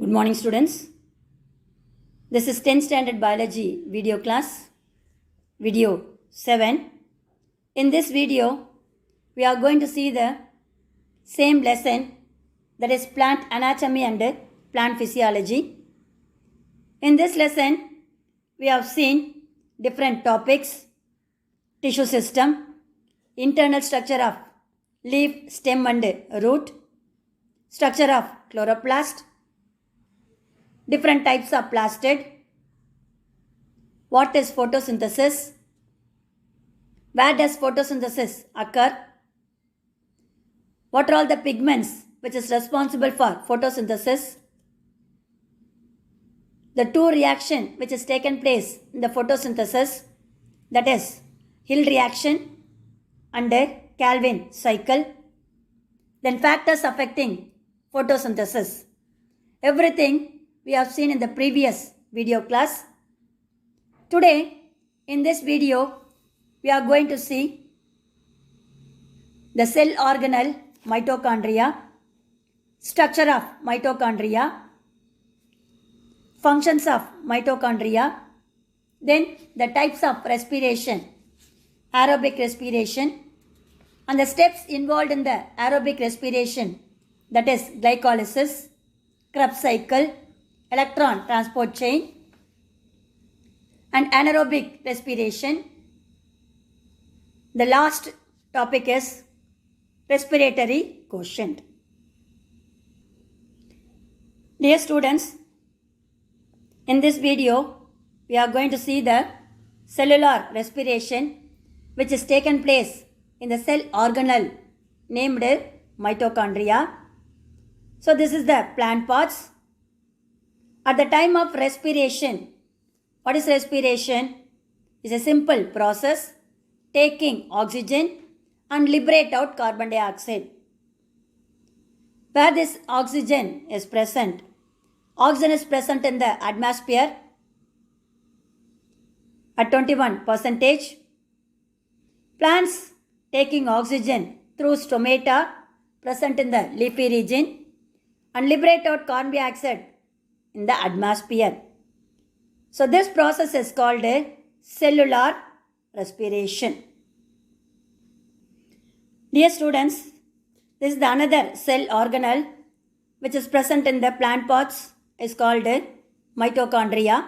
Good morning, students. This is 10th standard biology video class, video 7. In this video, we are going to see the same lesson, that is plant anatomy and plant physiology. In this lesson, we have seen different topics: tissue system, internal structure of leaf, stem and root, structure of chloroplast, different types of plastid, what is photosynthesis, where does photosynthesis occur, what are all the pigments which is responsible for photosynthesis, the two reaction which has taken place in the photosynthesis, that is Hill reaction and Calvin cycle, then factors affecting photosynthesis. Everything we have seen in the previous video class. Today, in this video, we are going to see the cell organelle mitochondria, structure of mitochondria, functions of mitochondria, then the types of respiration, aerobic respiration, and the steps involved in the aerobic respiration, that is glycolysis, Krebs cycle, electron transport chain, and anaerobic respiration. The last topic is respiratory quotient. Dear students, in this video, we are going to see the cellular respiration which is taken place in the cell organelle named mitochondria. So this is the plant parts. At the time of respiration, what is respiration? It's a simple process taking oxygen and liberate out carbon dioxide. Where this oxygen is present in the atmosphere at 21%. Plants taking oxygen through stomata present in the leafy region and liberate out carbon dioxide in the atmosphere. So this process is called a cellular respiration. Dear students, this is the another cell organelle which is present in the plant parts, is called mitochondria.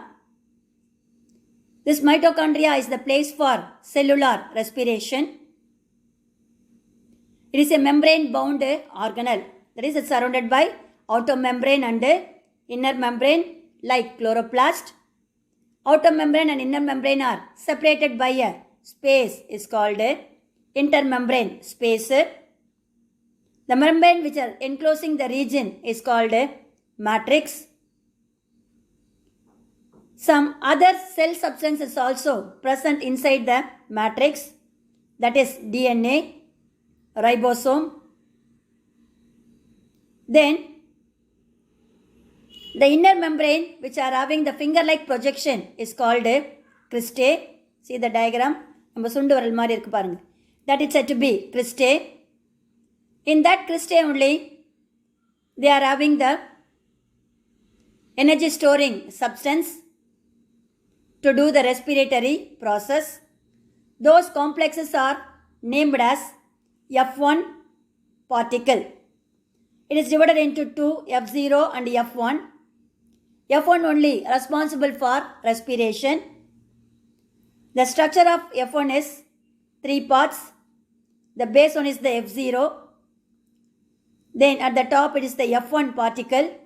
This mitochondria is the place for cellular respiration. It is a membrane bound organelle, that is, it's surrounded by outer membrane and inner membrane like chloroplast. Outer membrane and inner membrane are separated by a space, is called intermembrane space. The membrane which are enclosing the region is called matrix. Some other cell substances also present inside the matrix, that is DNA, ribosome. Then the inner membrane which are having the finger-like projection is called cristae. See the diagram? That is said to be cristae. In that cristae only, they are having the energy storing substance to do the respiratory process. Those complexes are named as F1 particle. It is divided into two, F0 and F1. F1 only responsible for respiration. The structure of F1 is three parts. The base one is the F0. Then at the top it is the F1 particle.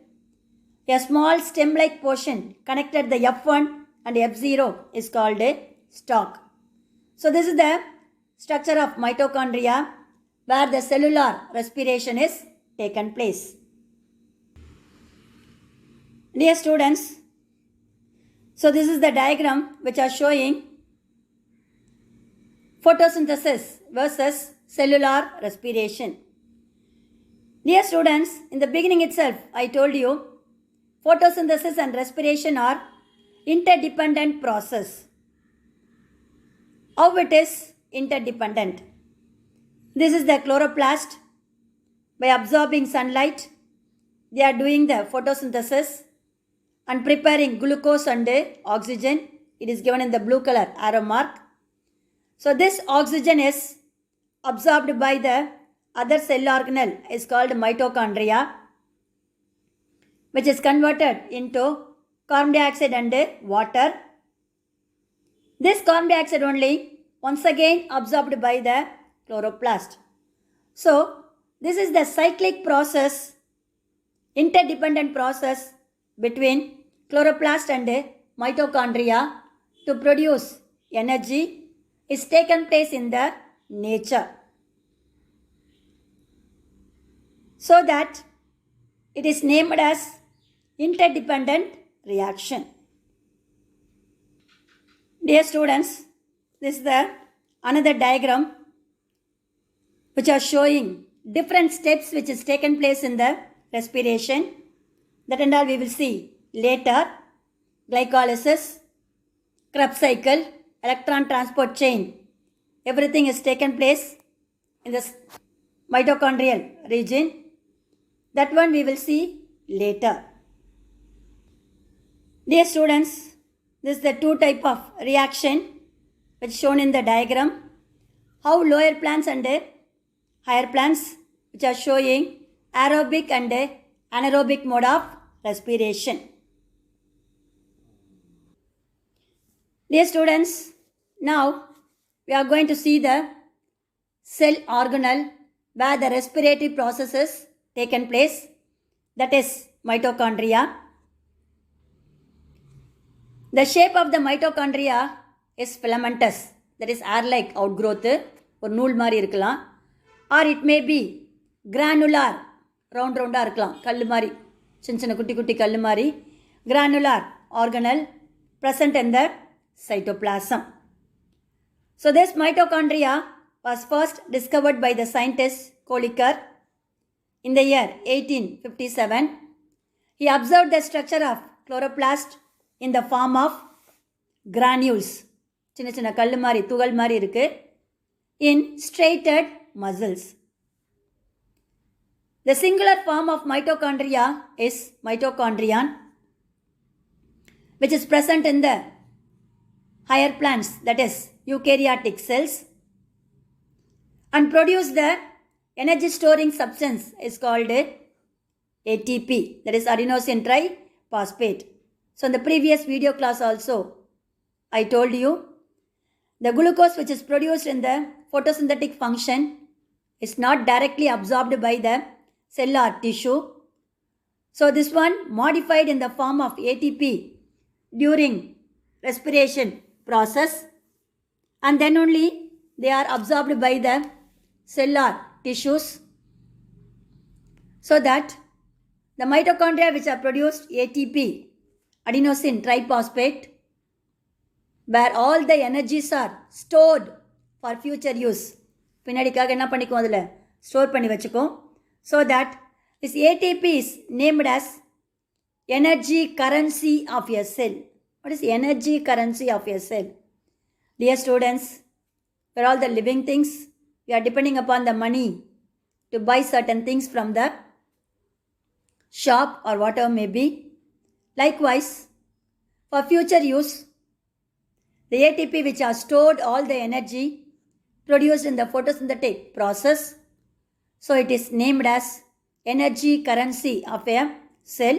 A small stem-like portion connected the F1 and F0 is called a stalk. So this is the structure of mitochondria where the cellular respiration is taken place. Dear students, so this is the diagram which are showing photosynthesis versus cellular respiration. Dear students, in the beginning itself, I told you photosynthesis and respiration are interdependent process. How it is interdependent? This is the chloroplast. By absorbing sunlight, they are doing the photosynthesis and preparing glucose and oxygen. It is given in the blue color arrow mark. So this oxygen is absorbed by the other cell organelle is called mitochondria, which is converted into carbon dioxide and water. This carbon dioxide only once again absorbed by the chloroplast. So this is the cyclic process, interdependent process between chloroplast and mitochondria to produce energy is taken place in the nature. So that it is named as interdependent reaction. Dear students, this is the another diagram which are showing different steps which is taken place in the respiration. That and all we will see later. Glycolysis, Krebs cycle, electron transport chain. Everything is taken place in this mitochondrial region. That one we will see later. Dear students, this is the two type of reaction which is shown in the diagram. How lower plants and higher plants which are showing aerobic and anaerobic mode of respiration. Dear students, now we are going to see the cell organelle where the respiratory processes taken place, that is mitochondria. The shape of the mitochondria is filamentous, that is hair-like outgrowth, ஒரு நூல் மாதிரி இருக்கலாம், or it may be granular, round இருக்கலாம், கல்லு மாதிரி, சின்ன குட்டி குட்டி கல்லு மாதிரி, granular organelle present in the cytoplasm. So this mitochondria was first discovered by the scientist Kolliker in the year 1857. He observed the structure of chloroplast in the form of granules, சின்ன சின்ன கல்லு மாதிரி துகள் மாதிரி இருக்கு, in striated muscles. The singular form of mitochondria is mitochondrion, which is present in the higher plants, that is eukaryotic cells, and produce the energy storing substance is called ATP, that is adenosine triphosphate. So in the previous video class also I told you the glucose which is produced in the photosynthetic function is not directly absorbed by the cell or tissue. So this one modified in the form of ATP during respiration process, and then only they are absorbed by the cell or tissues, so that the mitochondria which are produced ATP, adenosine triphosphate, where all the energies are stored for future use. பின்னாடிக்காக என்ன பண்ணிக்கும் அதில் store பண்ணி வச்சுக்கும். So that this ATP is named as energy currency of your cell. What is energy currency of your cell? Dear students, for all the living things, we are depending upon the money to buy certain things from the shop or whatever may be. Likewise, for future use, the ATP which are stored all the energy produced in the photosynthetic process, so it is named as energy currency of a cell.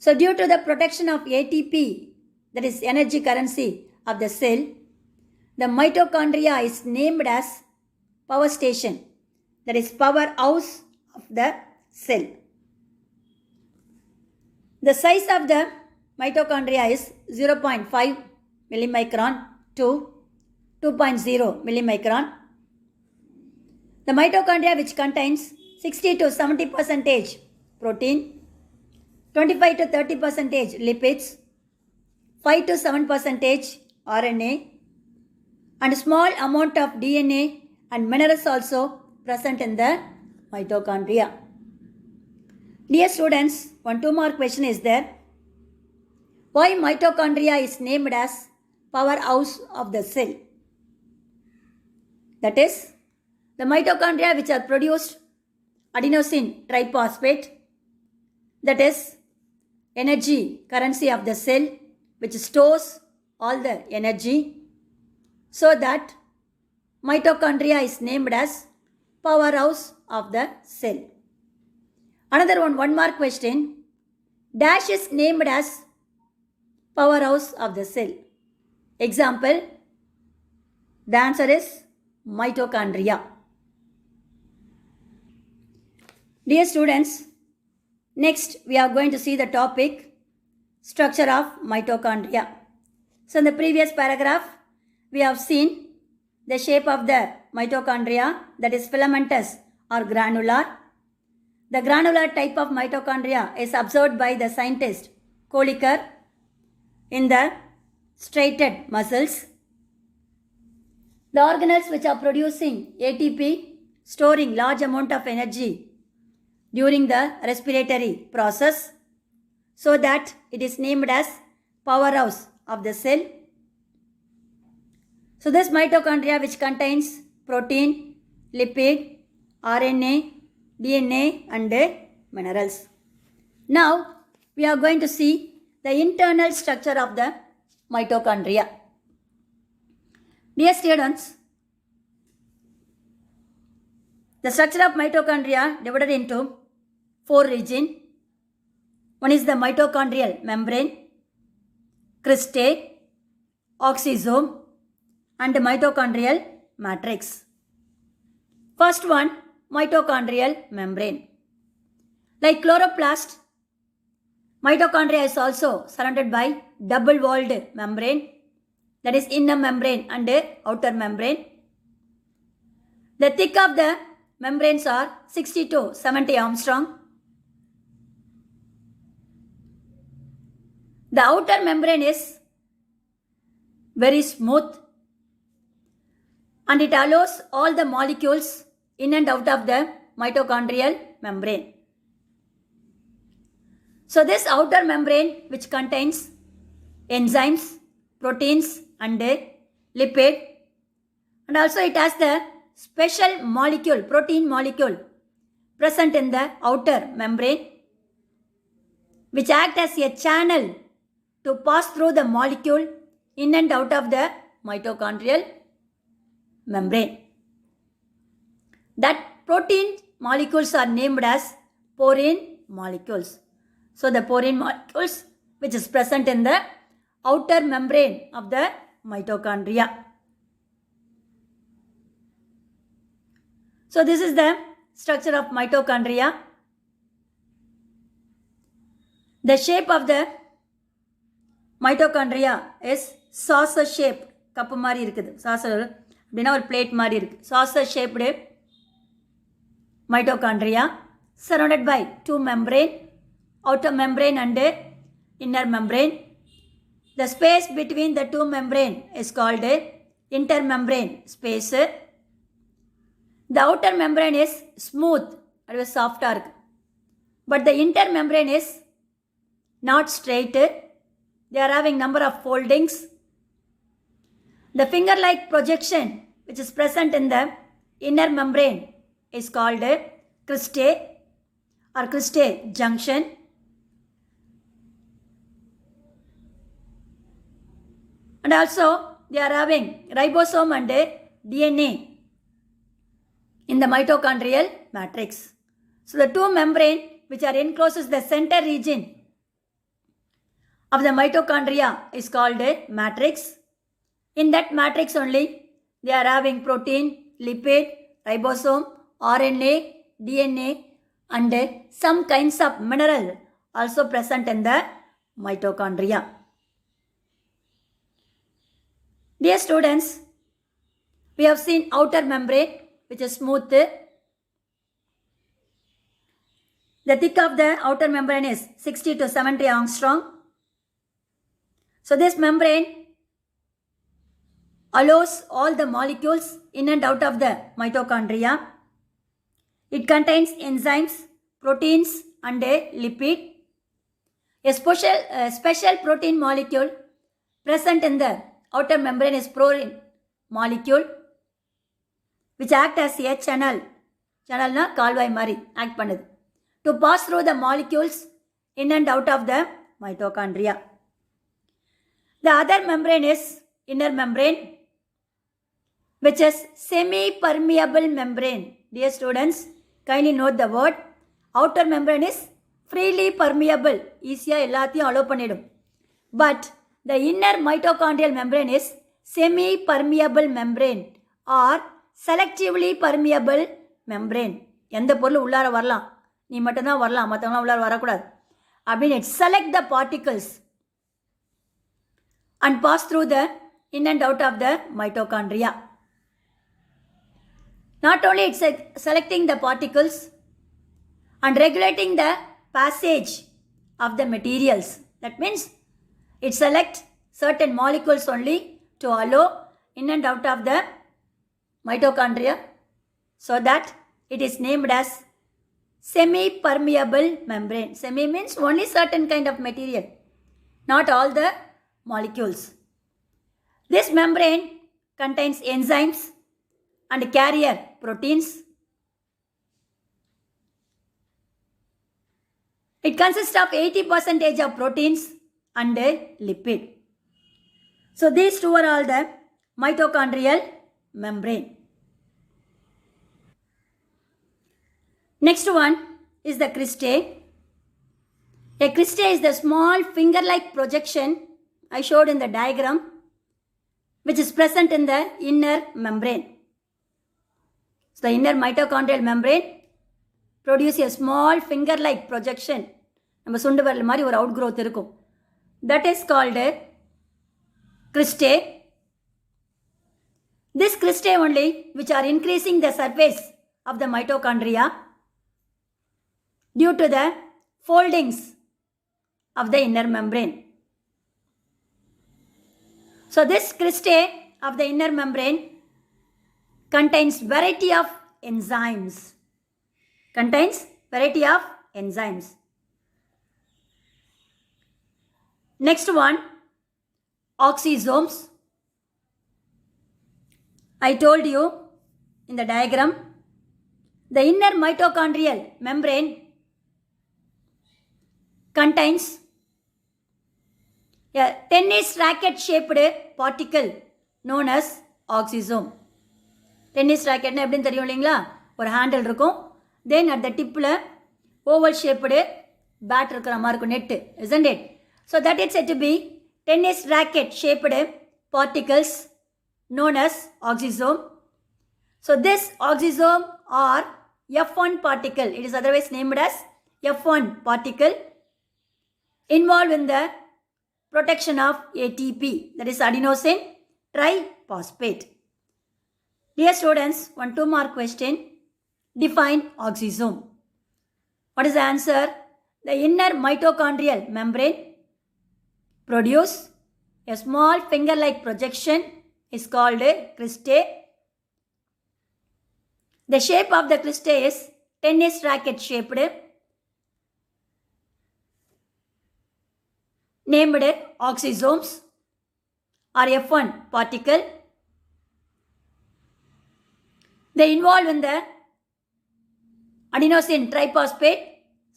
So due to the protection of ATP, that is energy currency of the cell, the mitochondria is named as power station, that is powerhouse of the cell. The size of the mitochondria is 0.5 millimicron to 2.0 millimicron. The mitochondria which contains 60 to 70% protein, 25 to 30% lipids, 5 to 7% RNA, and small amount of DNA and minerals also present in the mitochondria. Dear students, two more question is there. Why mitochondria is named as powerhouse of the cell? That is, the mitochondria which are produced adenosine triphosphate, that is energy currency of the cell, which stores all the energy, so that mitochondria is named as powerhouse of the cell. Another one more question. Dash is named as powerhouse of the cell. Example, the answer is mitochondria. Dear students, next we are going to see the topic structure of mitochondria. So in the previous paragraph, we have seen the shape of the mitochondria, that is filamentous or granular. The granular type of mitochondria is observed by the scientist Kolliker in the striated muscles. The organelles which are producing ATP, storing large amount of energy during the respiratory process, so that it is named as powerhouse of the cell. So this mitochondria, which contains protein, lipid, RNA, DNA and minerals. Now we are going to see the internal structure of the mitochondria. Dear students, the structure of mitochondria divided into 4 regions. One is the mitochondrial membrane, cristae, oxysome and mitochondrial matrix. First one, mitochondrial membrane. Like chloroplast, mitochondria is also surrounded by double-walled membrane, that is inner membrane and outer membrane. The thick of the membranes are 60 to 70 Armstrong. The outer membrane is very smooth and it allows all the molecules in and out of the mitochondrial membrane. So this outer membrane, which contains enzymes, proteins and lipid, and also it has the special molecule, protein molecule present in the outer membrane, which act as a channel to pass through the molecule in and out of the mitochondrial membrane. That protein molecules are named as porine molecules. So the porine molecules which is present in the outer membrane of the mitochondria. So this is the structure of mitochondria. The shape of the mitochondria is saucer shaped. Cup மாதிரி இருக்குது. saucer அப்படின்னா ஒரு plate மாதிரி இருக்கு. saucer shaped mitochondria surrounded by 2 membrane, outer membrane and inner membrane. The space between the 2 membrane is called intermembrane space. The outer membrane is smooth, it is soft, but the intermembrane is not straight. They are having number of foldings. The finger-like projection which is present in the inner membrane is called cristae or cristae junction. And also they are having ribosome and DNA in the mitochondrial matrix. So the 2 membrane which are encloses the center region of the mitochondria is called a matrix. In that matrix only they are having protein, lipid, ribosome, RNA, DNA and some kinds of mineral also present in the mitochondria. Dear students, we have seen outer membrane which is smooth. The thick of the outer membrane is 60 to 70 Armstrong. So this membrane allows all the molecules in and out of the mitochondria. It contains enzymes, proteins and a lipid. A special protein molecule present in the outer membrane is proline molecule, which act as a channel channel கால்வாய் மாதிரி act பண்ணுது. To pass through the molecules in and out of the mitochondria. The other membrane is inner membrane, which is semi-permeable membrane. Dear students, kindly note the word. Outer membrane is freely permeable. Easy எல்லாத்தையும் allow பண்ணிடும். But the inner mitochondrial membrane is semi-permeable membrane or selectively permeable membrane. எந்த பொருள் உள்ளார வரலாம், நீ மட்டும்தான் வரலாம், மற்றவங்களாம் உள்ளார வரக்கூடாது அப்படின்னு select the particles and pass through the in and out of the mitochondria. Not only it's selecting the particles and regulating the passage of the materials. That means it selects certain molecules only to allow in and out of the mitochondria, so that it is named as semi-permeable membrane. Semi means only certain kind of material, not all the molecules. This membrane contains enzymes and carrier proteins. It consists of 80% of proteins and lipid. So these two are all the mitochondrial membrane. Next one is the cristae. A cristae is the small finger-like projection I showed in the diagram, which is present in the inner membrane. So the inner mitochondrial membrane produce a small finger-like projection. நம்ம சுண்டு வரல் மாதிரி ஒரு outgrowth இருக்கும். That is called cristae. This cristae only which are increasing the surface of the mitochondria due to the foldings of the inner membrane. So this cristae of the inner membrane contains variety of enzymes. Contains variety of enzymes. Next one, oxysomes. I told you in the diagram, the inner mitochondrial membrane contains a tennis racket shaped particle known as oxysome. Tennis racket na எப்படின்னு தெரியும் இல்லைங்களா, ஒரு handle இருக்கும், then at the tipல oval shaped bat இருக்கிற மாதிரி இருக்கும், net, isn't it? So that is said to be tennis racket shaped particles known as oxysome. So this oxysome or F1 particle, it is otherwise named as F1 particle, involved in the protection of ATP, that is adenosine triphosphate. Dear students, 2 mark question. Define oxysome. What is the answer? The inner mitochondrial membrane produce a small finger-like projection is called a cristae. The shape of the cristae is tennis racket shaped, named oxysomes or F1 particle. They involve in the adenosine triphosphate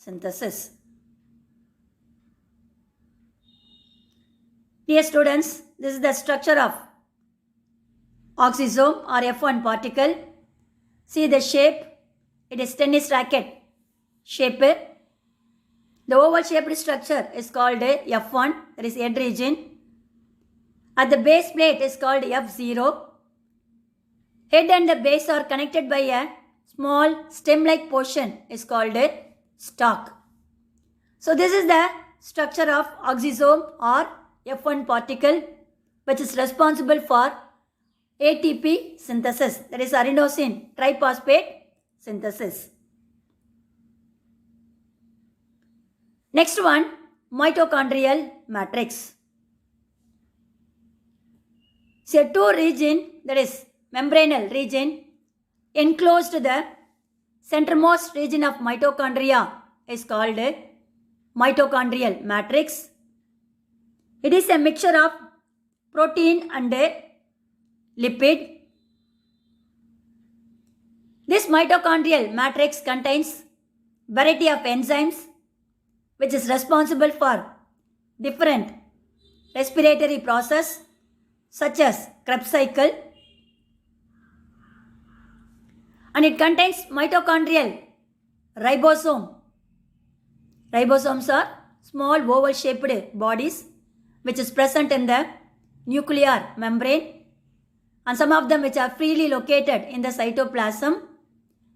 synthesis. Dear students, this is the structure of oxysome or F1 particle. See the shape, it is tennis racket shape. The oval shaped structure is called F1, that is head region. At the base plate is called F0. Head and the base are connected by a small stem-like portion is called stalk. So this is the structure of oxysome or F1 particle, which is responsible for ATP synthesis, that is adenosine triphosphate synthesis. Next one, mitochondrial matrix. So two region, that is membranal region, enclosed the centermost region of mitochondria is called mitochondrial matrix. It is a mixture of protein and lipid. This mitochondrial matrix contains variety of enzymes which is responsible for different respiratory process such as Krebs cycle, and it contains mitochondrial ribosome. Ribosomes are small oval shaped bodies which is present in the nuclear membrane, and some of them which are freely located in the cytoplasm.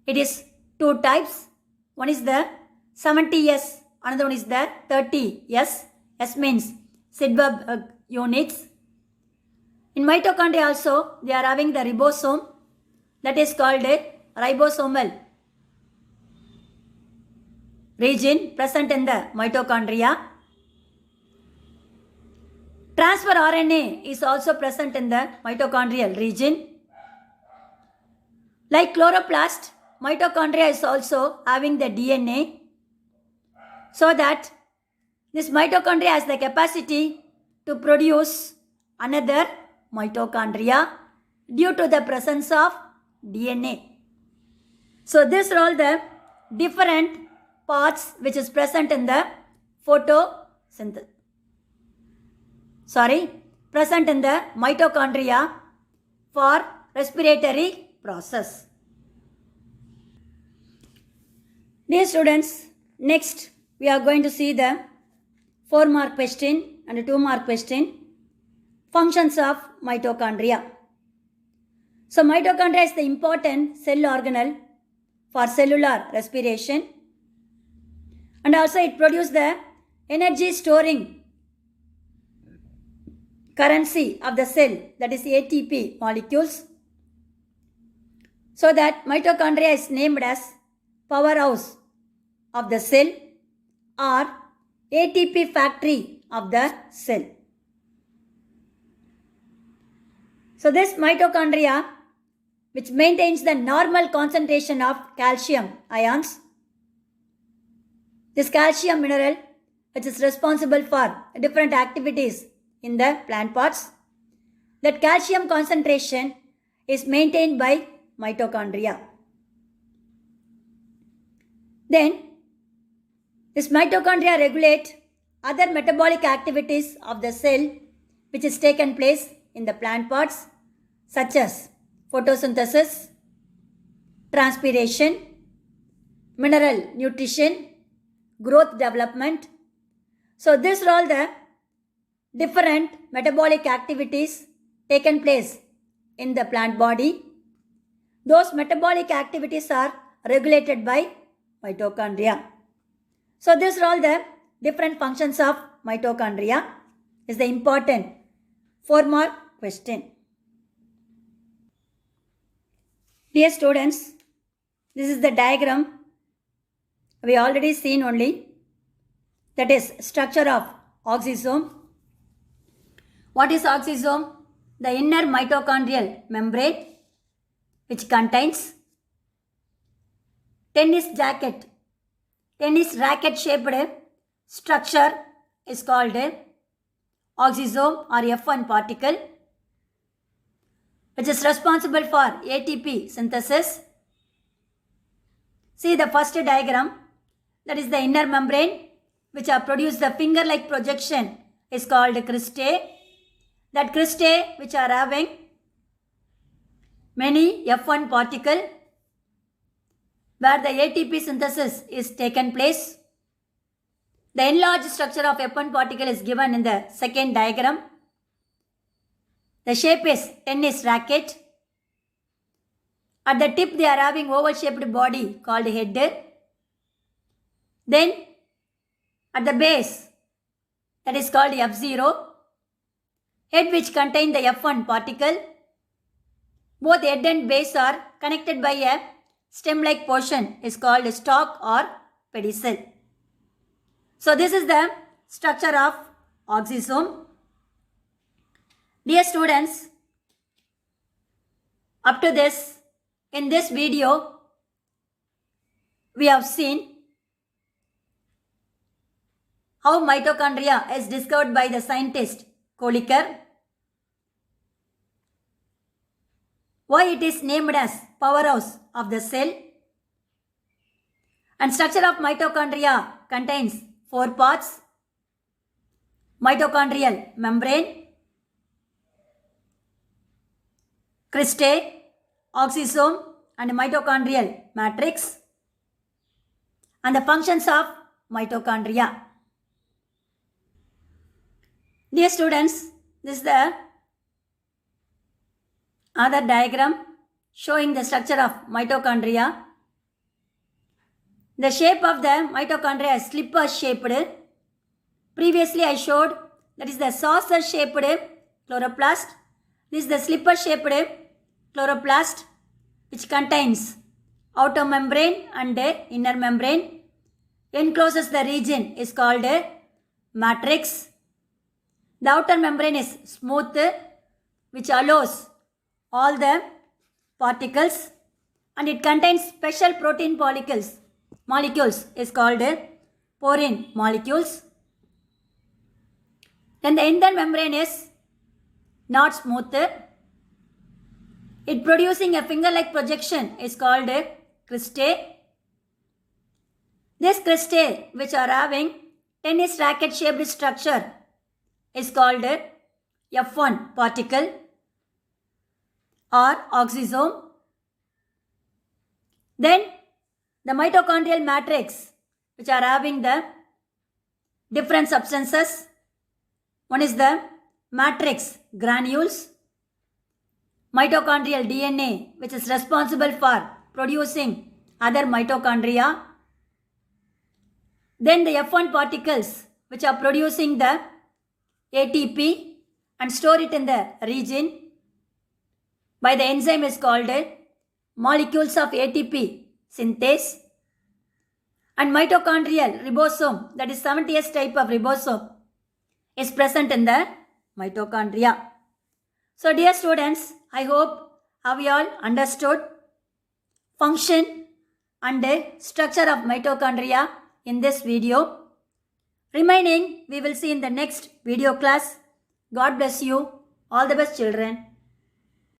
It is two types. One is the 70S, another one is the 30S. S means Sydberg units. In mitochondria also, they are having the ribosome, that is called a ribosomal region present in the mitochondria. Transfer RNA is also present in the mitochondrial region. Like chloroplast, mitochondria is also having the DNA, so that this mitochondria has the capacity to produce another mitochondria due to the presence of DNA. So these are all the different parts which is present in the photosynthesis. Present in the mitochondria for respiratory process. Dear students, next we are going to see the 4-mark question and a 2-mark question. Functions of mitochondria. So mitochondria is the important cell organelle for cellular respiration, and also it produces the energy storing currency of the cell, that is ATP molecules. So that mitochondria is named as powerhouse of the cell or ATP factory of the cell. So this mitochondria which maintains the normal concentration of calcium ions. This calcium mineral which is responsible for different activities in the plant parts. That calcium concentration is maintained by mitochondria. Then this mitochondria regulate other metabolic activities of the cell which is taken place in the plant parts, such as photosynthesis, transpiration, mineral nutrition, growth development. So these are all the different metabolic activities taken place in the plant body. Those metabolic activities are regulated by mitochondria. So these are all the different functions of mitochondria. Is the important 4-mark question. Dear students, this is the diagram we already seen only, that is structure of oxysome. What is oxysome? The inner mitochondrial membrane which contains tennis racket shaped structure is called oxysome or F1 particle, which is responsible for ATP synthesis. See the first diagram, that is the inner membrane which are produced the finger-like projection is called cristae. That cristae which are having many F1 particle where the ATP synthesis is taken place. The enlarged structure of F1 particle is given in the second diagram. The shape is tennis racket. At the tip they are having oval shaped body called head. Then at the base, that is called F0, head which contain the F1 particle. Both head and base are connected by a stem-like portion is called stalk or pedicel. So this is the structure of oxysome. Dear students, up to this, in this video, we have seen how mitochondria is discovered by the scientist Kolliker, why it is named as powerhouse of the cell. And structure of mitochondria contains 4 parts. Mitochondrial membrane, cristae, oxysome and mitochondrial matrix, and the functions of mitochondria. Dear students, this is the other diagram showing the structure of mitochondria. The shape of the mitochondria is slipper shaped. Previously I showed that is the saucer shaped chloroplast. This is the slipper shaped chloroplast which contains outer membrane and inner membrane. Encloses the region is called matrix. The outer membrane is smooth which allows all the particles, and it contains special protein molecules is called porine molecules. Then the inner membrane is not smooth. It producing a finger-like projection is called cristae. This cristae which are having tennis racket shaped structure is called F1 particle or oxysome. Then the mitochondrial matrix which are having the different substances. One is the matrix granules, mitochondrial DNA which is responsible for producing other mitochondria. Then the F1 particles which are producing the ATP and store it in the region by the enzyme is called molecules of ATP synthase. And mitochondrial ribosome, that is 70S type of ribosome, is present in the mitochondria. So dear students, I hope have you all understood function and structure of mitochondria in this video. Remaining we will see in the next video class. God bless you. All the best children.